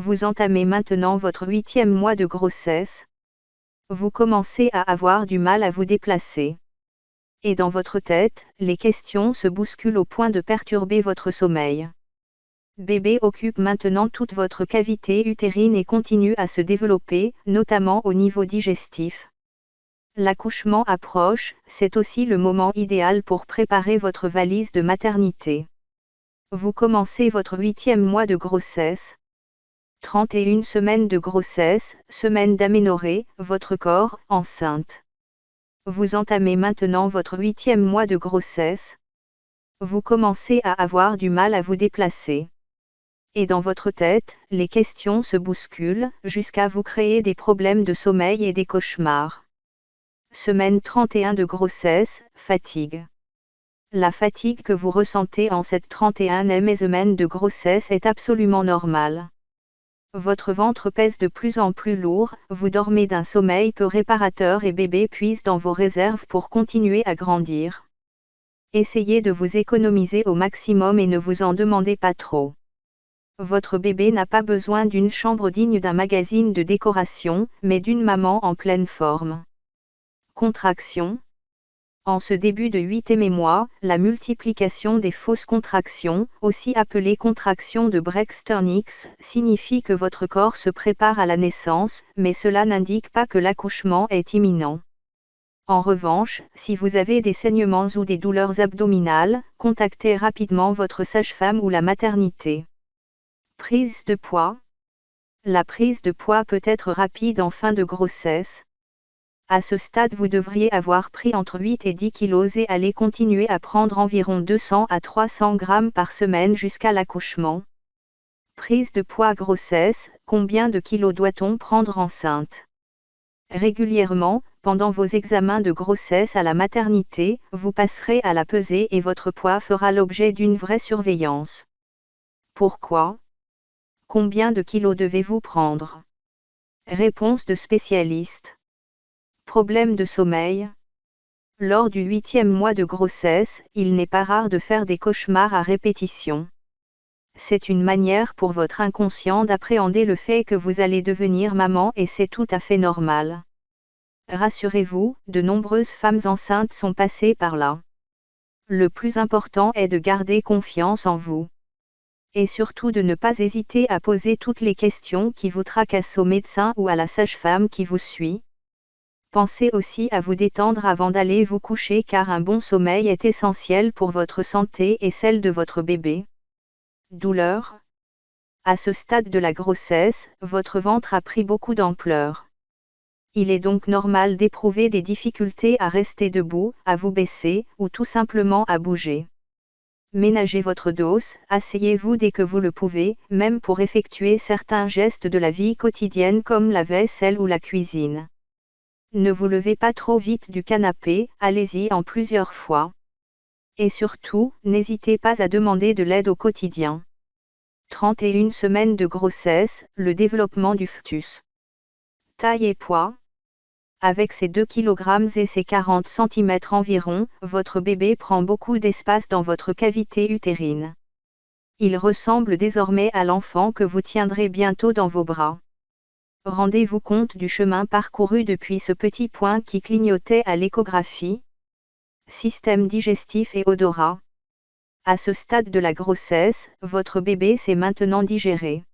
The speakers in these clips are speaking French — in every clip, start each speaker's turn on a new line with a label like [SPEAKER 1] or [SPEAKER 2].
[SPEAKER 1] Vous entamez maintenant votre 8e mois de grossesse. Vous commencez à avoir du mal à vous déplacer. Et dans votre tête, les questions se bousculent au point de perturber votre sommeil. Bébé occupe maintenant toute votre cavité utérine et continue à se développer, notamment au niveau digestif. L'accouchement approche, c'est aussi le moment idéal pour préparer votre valise de maternité. Vous commencez votre 8e mois de grossesse. 31 semaines de grossesse, semaine d'aménorrhée, votre corps, enceinte. Vous entamez maintenant votre 8e mois de grossesse. Vous commencez à avoir du mal à vous déplacer. Et dans votre tête, les questions se bousculent, jusqu'à vous créer des problèmes de sommeil et des cauchemars. Semaine 31 de grossesse, fatigue. La fatigue que vous ressentez en cette 31e semaine de grossesse est absolument normale. Votre ventre pèse de plus en plus lourd, vous dormez d'un sommeil peu réparateur et bébé puise dans vos réserves pour continuer à grandir. Essayez de vous économiser au maximum et ne vous en demandez pas trop. Votre bébé n'a pas besoin d'une chambre digne d'un magazine de décoration, mais d'une maman en pleine forme. Contraction. En ce début de 8e mois, la multiplication des fausses contractions, aussi appelées contractions de Braxton-Hicks, signifie que votre corps se prépare à la naissance, mais cela n'indique pas que l'accouchement est imminent. En revanche, si vous avez des saignements ou des douleurs abdominales, contactez rapidement votre sage-femme ou la maternité. Prise de poids. La prise de poids peut être rapide en fin de grossesse. À ce stade, vous devriez avoir pris entre 8 et 10 kg et allez continuer à prendre environ 200 à 300 grammes par semaine jusqu'à l'accouchement. Prise de poids grossesse, combien de kilos doit-on prendre enceinte? Régulièrement, pendant vos examens de grossesse à la maternité, vous passerez à la pesée et votre poids fera l'objet d'une vraie surveillance. Pourquoi? Combien de kilos devez-vous prendre? Réponse de spécialiste. Problème de sommeil. Lors du 8e mois de grossesse, il n'est pas rare de faire des cauchemars à répétition. C'est une manière pour votre inconscient d'appréhender le fait que vous allez devenir maman et c'est tout à fait normal. Rassurez-vous, de nombreuses femmes enceintes sont passées par là. Le plus important est de garder confiance en vous. Et surtout de ne pas hésiter à poser toutes les questions qui vous tracassent au médecin ou à la sage-femme qui vous suit. Pensez aussi à vous détendre avant d'aller vous coucher car un bon sommeil est essentiel pour votre santé et celle de votre bébé. Douleur. À ce stade de la grossesse, votre ventre a pris beaucoup d'ampleur. Il est donc normal d'éprouver des difficultés à rester debout, à vous baisser, ou tout simplement à bouger. Ménagez votre dos, asseyez-vous dès que vous le pouvez, même pour effectuer certains gestes de la vie quotidienne comme la vaisselle ou la cuisine. Ne vous levez pas trop vite du canapé, allez-y en plusieurs fois. Et surtout, n'hésitez pas à demander de l'aide au quotidien. 31 semaines de grossesse, le développement du fœtus. Taille et poids. Avec ses 2 kg et ses 40 cm environ, votre bébé prend beaucoup d'espace dans votre cavité utérine. Il ressemble désormais à l'enfant que vous tiendrez bientôt dans vos bras. Rendez-vous compte du chemin parcouru depuis ce petit point qui clignotait à l'échographie. Système digestif et odorat. À ce stade de la grossesse, votre bébé s'est maintenant digéré.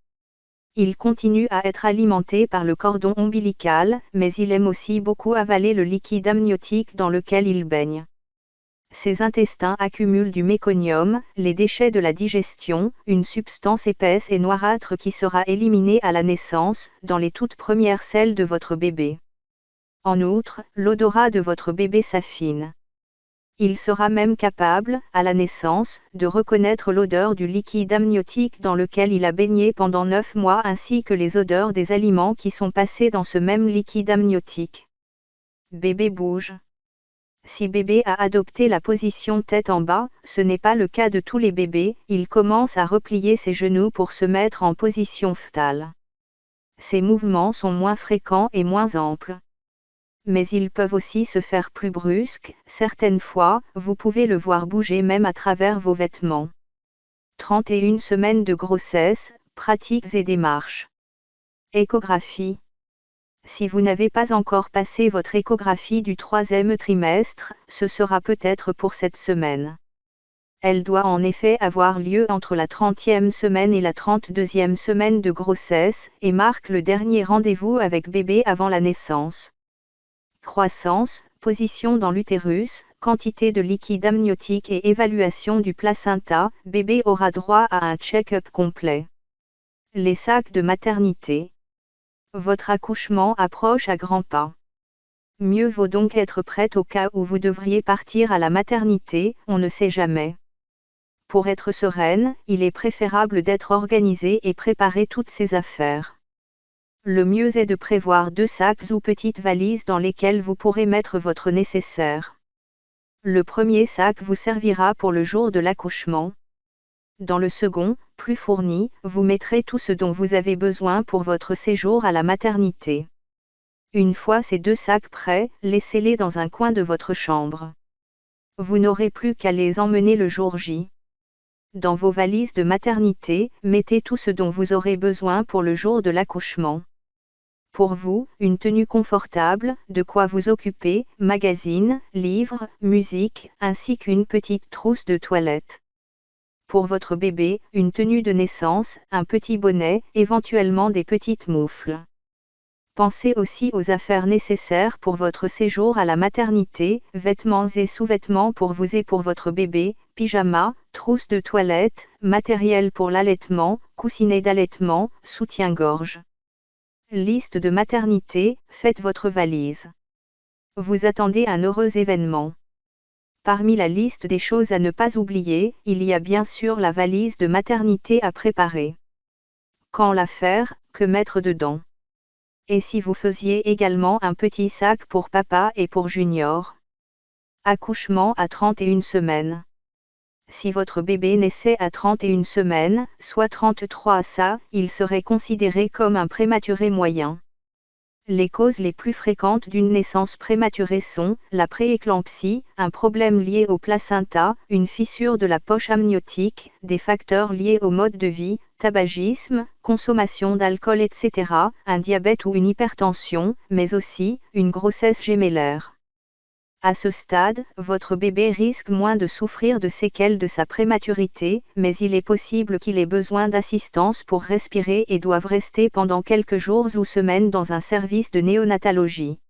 [SPEAKER 1] Il continue à être alimenté par le cordon ombilical, mais il aime aussi beaucoup avaler le liquide amniotique dans lequel il baigne. Ses intestins accumulent du méconium, les déchets de la digestion, une substance épaisse et noirâtre qui sera éliminée à la naissance, dans les toutes premières selles de votre bébé. En outre, l'odorat de votre bébé s'affine. Il sera même capable, à la naissance, de reconnaître l'odeur du liquide amniotique dans lequel il a baigné pendant 9 mois ainsi que les odeurs des aliments qui sont passés dans ce même liquide amniotique. Bébé bouge. Si bébé a adopté la position tête en bas, ce n'est pas le cas de tous les bébés, il commence à replier ses genoux pour se mettre en position fœtale. Ces mouvements sont moins fréquents et moins amples. Mais ils peuvent aussi se faire plus brusques, certaines fois, vous pouvez le voir bouger même à travers vos vêtements. 31 semaines de grossesse, pratiques et démarches. Échographie. Si vous n'avez pas encore passé votre échographie du 3e trimestre, ce sera peut-être pour cette semaine. Elle doit en effet avoir lieu entre la 30e semaine et la 32e semaine de grossesse, et marque le dernier rendez-vous avec bébé avant la naissance. Croissance, position dans l'utérus, quantité de liquide amniotique et évaluation du placenta, bébé aura droit à un check-up complet. Les sacs de maternité. Votre accouchement approche à grands pas. Mieux vaut donc être prête au cas où vous devriez partir à la maternité, on ne sait jamais. Pour être sereine, il est préférable d'être organisée et préparer toutes ses affaires. Le mieux est de prévoir 2 sacs ou petites valises dans lesquelles vous pourrez mettre votre nécessaire. Le premier sac vous servira pour le jour de l'accouchement. Dans le second, plus fourni, vous mettrez tout ce dont vous avez besoin pour votre séjour à la maternité. Une fois ces 2 sacs prêts, laissez-les dans un coin de votre chambre. Vous n'aurez plus qu'à les emmener le jour J. Dans vos valises de maternité, mettez tout ce dont vous aurez besoin pour le jour de l'accouchement. Pour vous, une tenue confortable, de quoi vous occuper, magazines, livres, musique, ainsi qu'une petite trousse de toilette. Pour votre bébé, une tenue de naissance, un petit bonnet, éventuellement des petites moufles. Pensez aussi aux affaires nécessaires pour votre séjour à la maternité, vêtements et sous-vêtements pour vous et pour votre bébé, pyjama, trousse de toilette, matériel pour l'allaitement, coussinet d'allaitement, soutien-gorge. Liste de maternité, faites votre valise. Vous attendez un heureux événement. Parmi la liste des choses à ne pas oublier, il y a bien sûr la valise de maternité à préparer. Quand la faire, que mettre dedans? Et si vous faisiez également un petit sac pour papa et pour Junior? Accouchement à 31 semaines. Si votre bébé naissait à 31 semaines, soit 33 ça, il serait considéré comme un prématuré moyen. Les causes les plus fréquentes d'une naissance prématurée sont la prééclampsie, un problème lié au placenta, une fissure de la poche amniotique, des facteurs liés au mode de vie, tabagisme, consommation d'alcool etc., un diabète ou une hypertension, mais aussi une grossesse gémellaire. À ce stade, votre bébé risque moins de souffrir de séquelles de sa prématurité, mais il est possible qu'il ait besoin d'assistance pour respirer et doive rester pendant quelques jours ou semaines dans un service de néonatologie.